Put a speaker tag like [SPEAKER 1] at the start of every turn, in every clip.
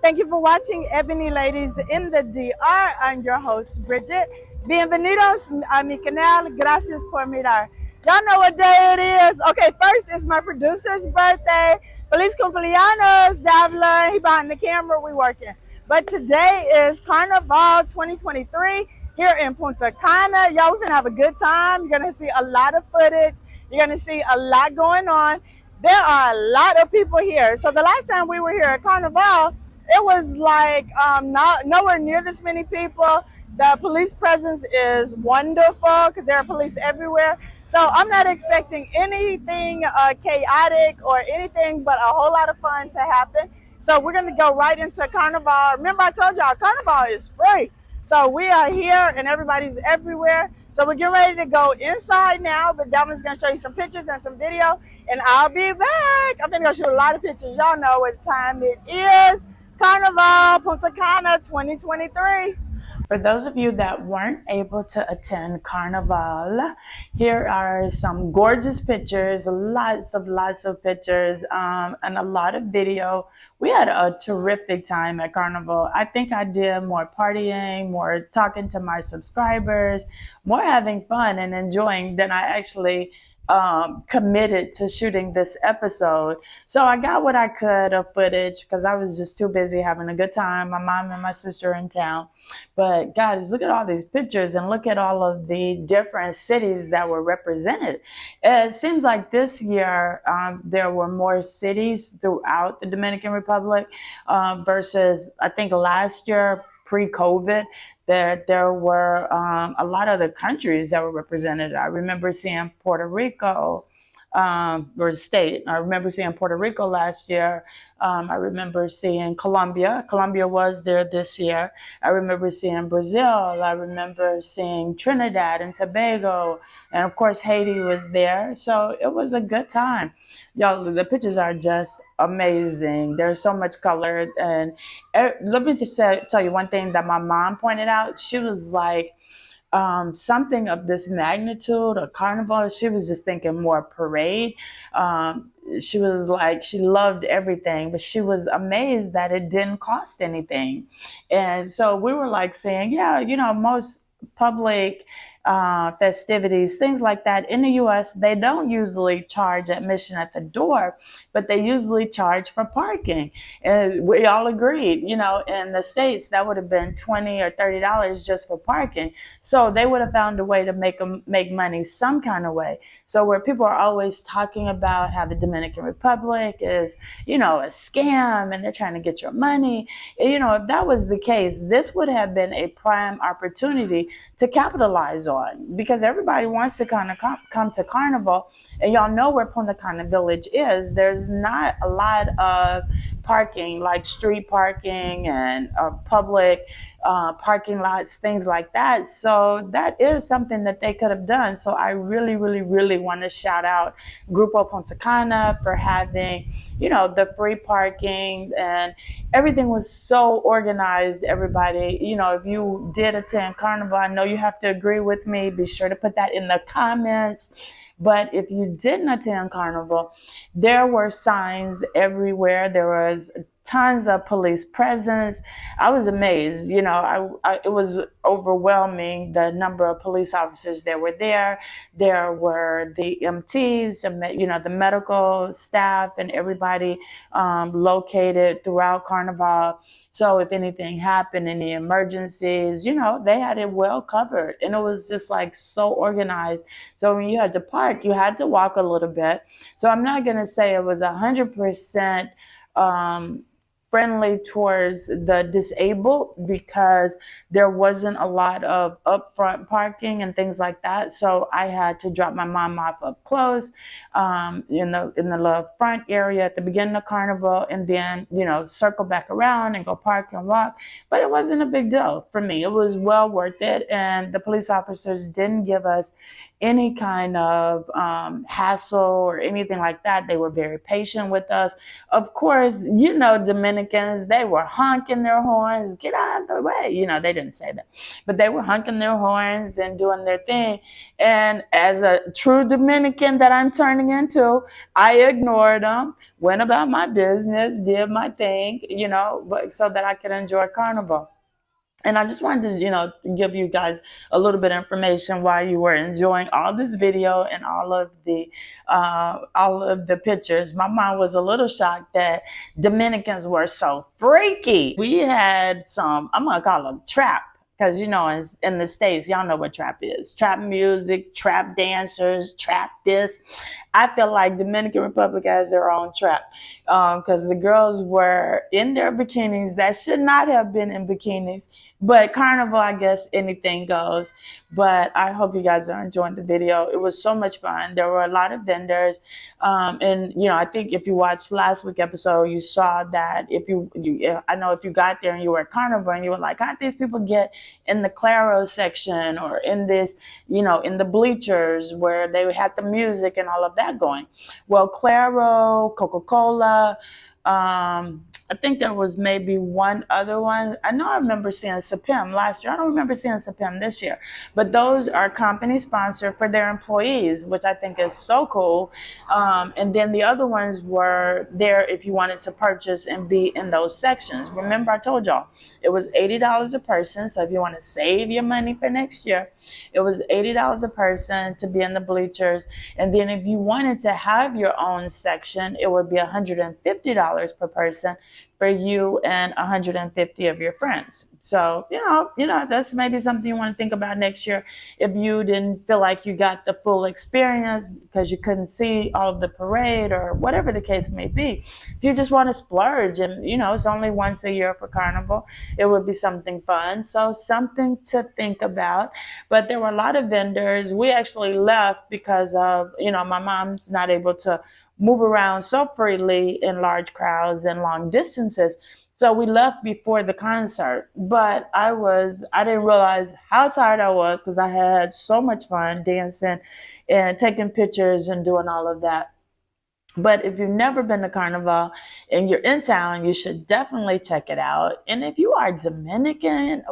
[SPEAKER 1] Thank you for watching Ebony Ladies in the DR. I'm your host, Bridget. Bienvenidos a mi canal. Gracias por mirar. Y'all know what day it is. Okay, first is my producer's birthday. Feliz cumpleaños, Davla. He behind the camera. We working. But today is Carnival 2023 here in Punta Cana. Y'all, we're gonna have a good time. You're gonna see a lot of footage. You're gonna see a lot going on. There are a lot of people here. So the last time we were here at Carnival, it was like not nowhere near this many people. The police presence is wonderful because there are police everywhere. So I'm not expecting anything chaotic or anything but a whole lot of fun to happen. So we're going to go right into Carnival. Remember I told y'all Carnival is free. So we are here and everybody's everywhere. So we're getting ready to go inside now, but Delvin's going to show you some pictures and some video, and I'll be back. I'm going to go shoot a lot of pictures. Y'all know what time it is. Carnival Punta Cana 2023. For those of you that weren't able to attend Carnival, here are some gorgeous pictures, lots of pictures, and a lot of video. We had a terrific time at Carnival. I think I did more partying, more talking to my subscribers, more having fun and enjoying than I actually committed to shooting this episode. So I got what I could of footage because I was just too busy having a good time. My mom and my sister are in town. But guys, look at all these pictures and look at all of the different cities that were represented. It seems like this year there were more cities throughout the Dominican Republic versus I think last year pre-COVID, there were a lot of the countries that were represented. I remember seeing Puerto Rico, or state. I remember seeing Puerto Rico last year. I remember seeing Colombia. Colombia was there this year. I remember seeing Brazil. I remember seeing Trinidad and Tobago. And of course, Haiti was there. So it was a good time. Y'all, the pictures are just amazing. There's so much color. And let me just tell you one thing that my mom pointed out. She was like, something of this magnitude, a carnival, she was just thinking more parade. She was like, she loved everything, but she was amazed that it didn't cost anything. And so we were like saying, yeah, you know, most public festivities, things like that in the US, they don't usually charge admission at the door, but they usually charge for parking. And we all agreed, you know, in the States, that would have been $20 or $30 just for parking. So they would have found a way to make money some kind of way. So where people are always talking about how the Dominican Republic is, you know, a scam and they're trying to get your money, you know, if that was the case, this would have been a prime opportunity to capitalize on, because everybody wants to kind of come to Carnival. And y'all know where Punta Cana Village is. There's not a lot of parking, like street parking and public parking lots, things like that. So that is something that they could have done. So I really want to shout out Grupo Punta Cana for having, you know, the free parking, and everything was so organized. Everybody, you know, if you did attend Carnival, I know you have to agree with me. Be sure to put that in the comments. But if you didn't attend Carnival, there were signs everywhere. There was tons of police presence. I was amazed. You know, it was overwhelming, the number of police officers that were there. There were the MTs, you know, the medical staff and everybody located throughout Carnival. So if anything happened, any emergencies, you know, they had it well covered. And it was just like so organized. So when you had to park, you had to walk a little bit. So I'm not going to say it was 100% friendly towards the disabled, because there wasn't a lot of upfront parking and things like that. So I had to drop my mom off up close in the little front area at the beginning of Carnival, and then, you know, circle back around and go park and walk. But it wasn't a big deal for me. It was well worth it. And the police officers didn't give us any kind of hassle or anything like that. They were very patient with us. Of course, you know, Dominicans, they were honking their horns, get out of the way. You know, they didn't say that, but they were honking their horns and doing their thing. And as a true Dominican that I'm turning into, I ignored them, went about my business, did my thing, you know, but so that I could enjoy Carnival. And I just wanted to, you know, give you guys a little bit of information while you were enjoying all this video and all of the pictures. My mom was a little shocked that Dominicans were so freaky. We had some, I'm gonna call them trap. Because, you know, in the States, y'all know what trap is. Trap music, trap dancers, trap this. I feel like Dominican Republic has their own trap because the girls were in their bikinis that should not have been in bikinis. But Carnival, I guess anything goes. But I hope you guys are enjoying the video. It was so much fun. There were a lot of vendors. And, you know, I think if you watched last week's episode, you saw that I know if you got there and you were at Carnival and you were like, how did these people get in the Claro section or in this, you know, in the bleachers where they had the music and all of that going? Well, Claro, Coca-Cola, I think there was maybe one other one. I know I remember seeing Sapim last year. I don't remember seeing Sapim this year. But those are company sponsored for their employees, which I think is so cool. And then the other ones were there if you wanted to purchase and be in those sections. Remember, I told y'all it was $80 a person. So if you want to save your money for next year, it was $80 a person to be in the bleachers. And then if you wanted to have your own section, it would be $150 per person for you and 150 of your friends. So, you know, that's maybe something you want to think about next year. If you didn't feel like you got the full experience because you couldn't see all of the parade or whatever the case may be, if you just want to splurge and, you know, it's only once a year for Carnival, it would be something fun. So something to think about. But there were a lot of vendors. We actually left because of, you know, my mom's not able to move around so freely in large crowds and long distances. So we left before the concert, but I didn't realize how tired I was because I had so much fun dancing and taking pictures and doing all of that. But if you've never been to Carnival and you're in town, you should definitely check it out. And if you are Dominican,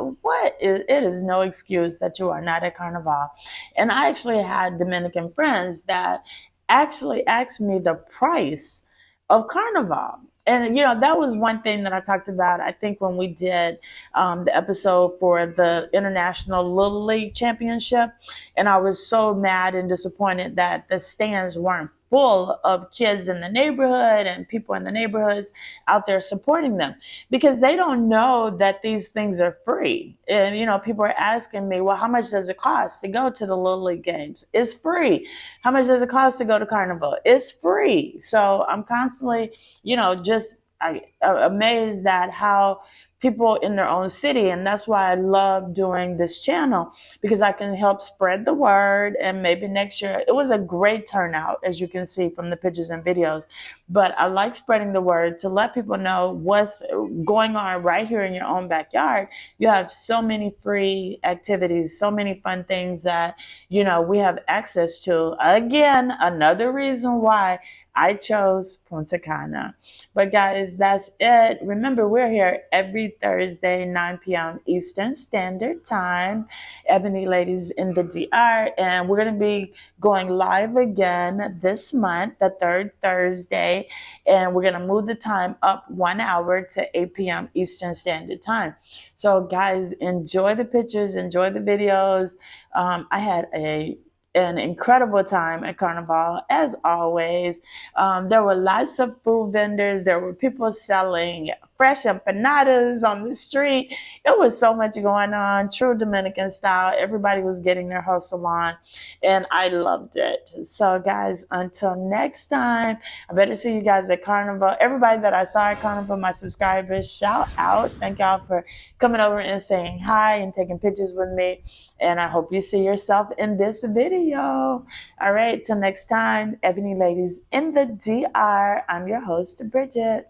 [SPEAKER 1] it is no excuse that you are not at Carnival. And I actually had Dominican friends that actually asked me the price of Carnival. And, you know, that was one thing that I talked about, I think, when we did the episode for the International Little League Championship. And I was so mad and disappointed that the stands weren't full of kids in the neighborhood and people in the neighborhoods out there supporting them because they don't know that these things are free. And, you know, people are asking me, well, how much does it cost to go to the Little League games? It's free. How much does it cost to go to Carnival? It's free. So I'm constantly, you know, just amazed at how people in their own city. And that's why I love doing this channel because I can help spread the word. And maybe next year, it was a great turnout, as you can see from the pictures and videos. But I like spreading the word to let people know what's going on right here in your own backyard. You have so many free activities, so many fun things that, you know, we have access to. Again, another reason why I chose Punta Cana. But guys, that's it. Remember, we're here every Thursday, 9 p.m. Eastern Standard Time. Ebony Ladies in the DR. And we're going to be going live again this month, the third Thursday. And we're going to move the time up 1 hour to 8 p.m. Eastern Standard Time. So guys, enjoy the pictures, enjoy the videos. I had an incredible time at Carnival, as always. There were lots of food vendors. There were people selling fresh empanadas on the street. It was so much going on, true Dominican style. Everybody was getting their hustle on, and I loved it. So guys, until next time, I better see you guys at Carnival. Everybody that I saw at Carnival, my subscribers, shout out. Thank y'all for coming over and saying hi and taking pictures with me. And I hope you see yourself in this video. All right, till next time, Ebony Ladies in the DR. I'm your host, Bridget.